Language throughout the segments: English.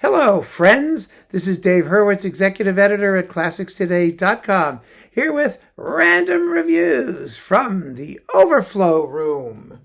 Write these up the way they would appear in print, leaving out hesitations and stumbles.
Hello, friends. This is Dave Hurwitz, executive editor at ClassicsToday.com, here with random reviews from the Overflow room.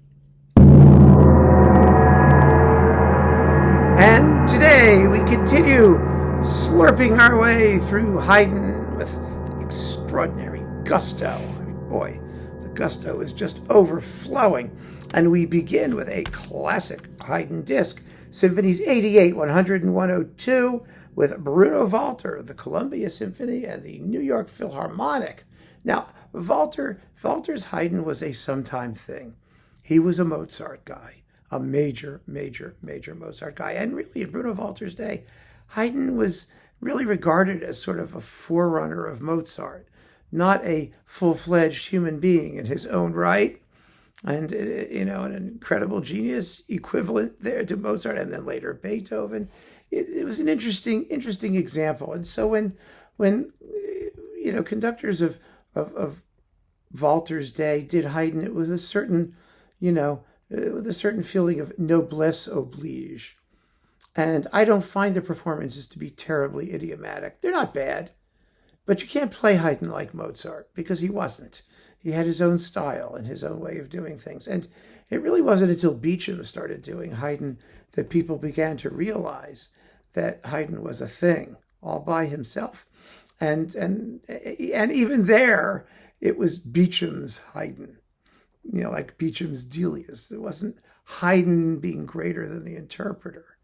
And today we continue slurping our way through Haydn with extraordinary gusto. I mean, boy, the gusto is just overflowing. And we begin with a classic Haydn disc, Symphonies 88, 100, and 102, with Bruno Walter, the Columbia Symphony, and the New York Philharmonic. Now, Walter's Haydn was a sometime thing. He was a Mozart guy, a major Mozart guy. And really, in Bruno Walter's day, Haydn was really regarded as sort of a forerunner of Mozart, not a full-fledged human being in his own right. And, an incredible genius equivalent there to Mozart, and then later Beethoven. It was an interesting example. And so when conductors of Walter's day did Haydn, it was a certain, with a certain feeling of noblesse oblige. And I don't find the performances to be terribly idiomatic. They're not bad, but you can't play Haydn like Mozart because he wasn't. He had his own style and his own way of doing things. And it really wasn't until Beecham started doing Haydn that people began to realize that Haydn was a thing all by himself. And even there, it was Beecham's Haydn, like Beecham's Delius. It wasn't Haydn being greater than the interpreter.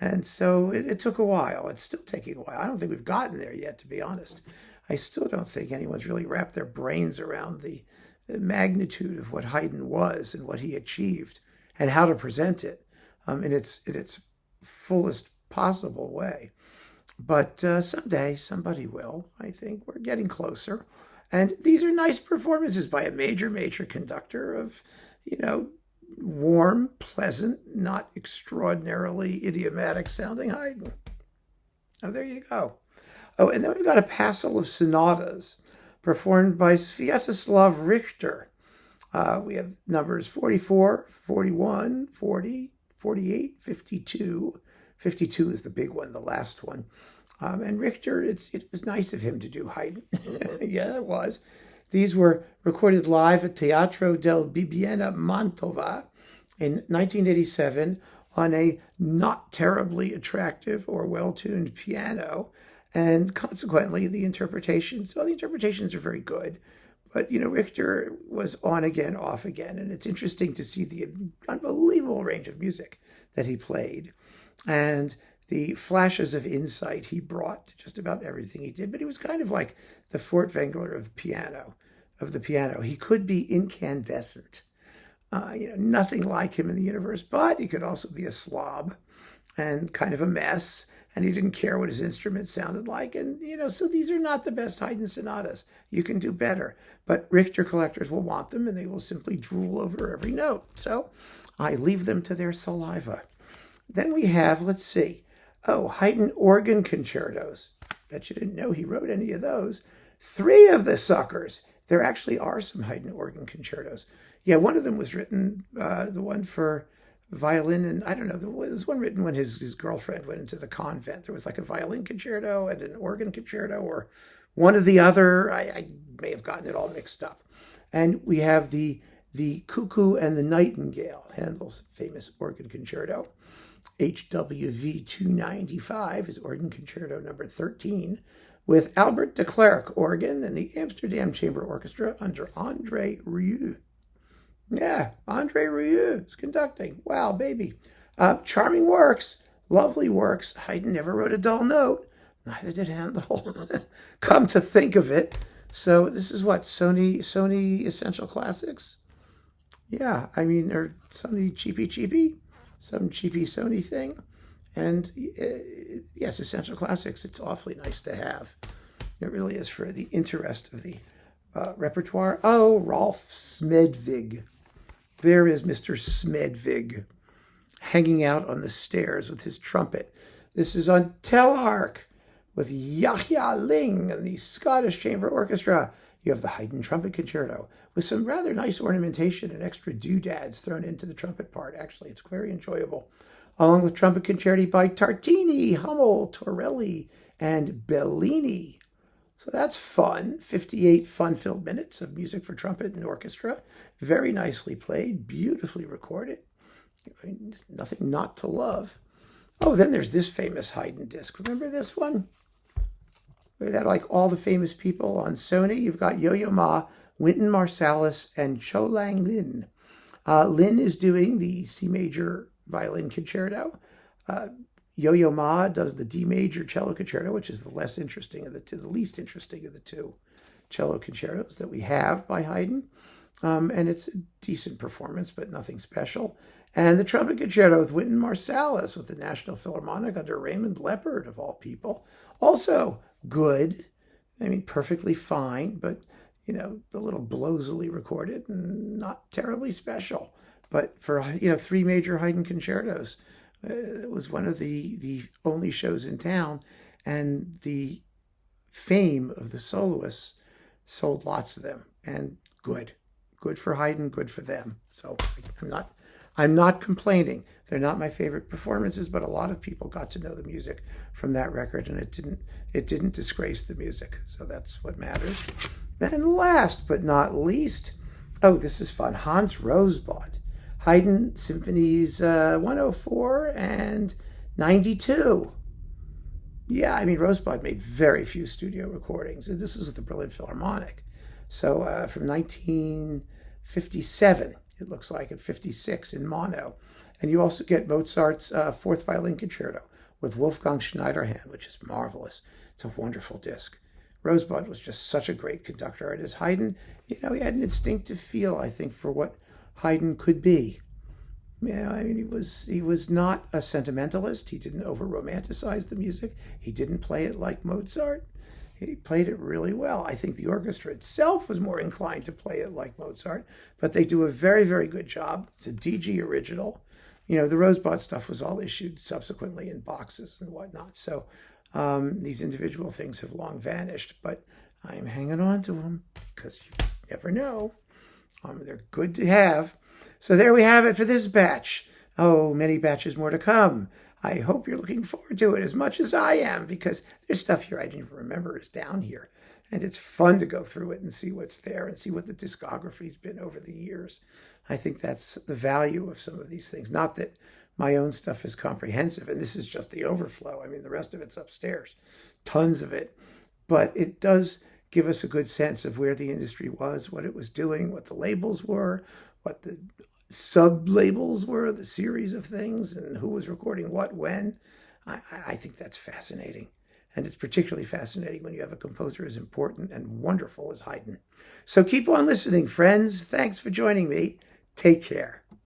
And so it took a while. It's still taking a while. I don't think we've gotten there yet, to be honest. I still don't think anyone's really wrapped their brains around the magnitude of what Haydn was and what he achieved and how to present it in its fullest possible way. But someday somebody will. I think we're getting closer. And these are nice performances by a major conductor of, warm, pleasant, not extraordinarily idiomatic sounding Haydn. Oh, there you go. Oh, and then we've got a passel of sonatas performed by Sviatoslav Richter. We have numbers 44, 41, 40, 48, 52. 52 is the big one, the last one. And Richter, it was nice of him to do Haydn. Yeah, it was. These were recorded live at Teatro del Bibbiena Mantova in 1987 on a not terribly attractive or well-tuned piano. And consequently, the interpretations are very good. But, Richter was on again, off again. And it's interesting to see the unbelievable range of music that he played and the flashes of insight he brought to just about everything he did. But he was kind of like the Furtwängler of the piano. He could be incandescent. Nothing like him in the universe, but he could also be a slob and kind of a mess. And he didn't care what his instrument sounded like. And, so these are not the best Haydn sonatas. You can do better. But Richter collectors will want them, and they will simply drool over every note. So I leave them to their saliva. Then we have, let's see, Haydn organ concertos. Bet you didn't know he wrote any of those. 3 of the suckers. There actually are some Haydn organ concertos. Yeah, one of them was written, the one for violin, and I don't know, there was one written when his girlfriend went into the convent. There was like a violin concerto and an organ concerto, or one or the other. I may have gotten it all mixed up. And we have the Cuckoo and the Nightingale, Handel's famous organ concerto. HWV 295 is organ concerto number 13, with Albert de Klerk organ and the Amsterdam Chamber Orchestra under André Rieu. Yeah, André Rieu is conducting. Wow, baby. Charming works, lovely works. Haydn never wrote a dull note. Neither did Handel. Come to think of it. So this is what, Sony Essential Classics? Yeah, I mean, or Sony cheapy, some cheapy Sony thing. And yes, Essential Classics, it's awfully nice to have. It really is for the interest of the repertoire. Oh, Rolf Smedvig. There is Mr. Smedvig hanging out on the stairs with his trumpet. This is on Telarc with Yahya Ling and the Scottish Chamber Orchestra. You have the Haydn Trumpet Concerto with some rather nice ornamentation and extra doodads thrown into the trumpet part. Actually, it's very enjoyable. along with trumpet concerti by Tartini, Hummel, Torelli, and Bellini. So that's fun. 58 fun-filled minutes of music for trumpet and orchestra. Very nicely played, beautifully recorded. Nothing not to love. Oh, then there's this famous Haydn disc. Remember this one? It had like all the famous people on Sony. You've got Yo-Yo Ma, Wynton Marsalis, and Cho Lang Lin. Lin is doing the C major violin concerto. Yo-Yo Ma does the D major cello concerto, which is the least interesting of the two cello concertos that we have by Haydn. And it's a decent performance, but nothing special. And the trumpet concerto with Wynton Marsalis with the National Philharmonic under Raymond Leppard, of all people. Also good. I mean, perfectly fine, but, a little blowsily recorded and not terribly special. But for, 3 major Haydn concertos, it was one of the only shows in town. And the fame of the soloists sold lots of them. And good. Good for Haydn, good for them. So I'm not complaining. They're not my favorite performances, but a lot of people got to know the music from that record, and it didn't disgrace the music. So that's what matters. And last but not least, this is fun. Hans Rosebaud, Haydn Symphonies 104 and 92. Yeah, I mean, Rosebaud made very few studio recordings. This is the Berlin Philharmonic. So from 1957, it looks like, at 56 in mono. And you also get Mozart's Fourth Violin Concerto with Wolfgang Schneiderhan, which is marvelous. It's a wonderful disc. Rosebaud was just such a great conductor. And as Haydn, he had an instinctive feel, I think, for what Haydn could be. He was not a sentimentalist. He didn't over-romanticize the music. He didn't play it like Mozart. He played it really well. I think the orchestra itself was more inclined to play it like Mozart, but they do a very, very good job. It's a DG original. The Rosebaud stuff was all issued subsequently in boxes and whatnot. So these individual things have long vanished, but I'm hanging on to them because you never know. They're good to have. So there we have it for this batch. Oh, many batches more to come. I hope you're looking forward to it as much as I am, because there's stuff here I didn't even remember is down here. And it's fun to go through it and see what's there and see what the discography's been over the years. I think that's the value of some of these things. Not that my own stuff is comprehensive, and this is just the overflow. I mean, the rest of it's upstairs. Tons of it. But it does give us a good sense of where the industry was, what it was doing, what the labels were, what the sub-labels were, the series of things, and who was recording what when. I think that's fascinating. And it's particularly fascinating when you have a composer as important and wonderful as Haydn. So keep on listening, friends. Thanks for joining me. Take care.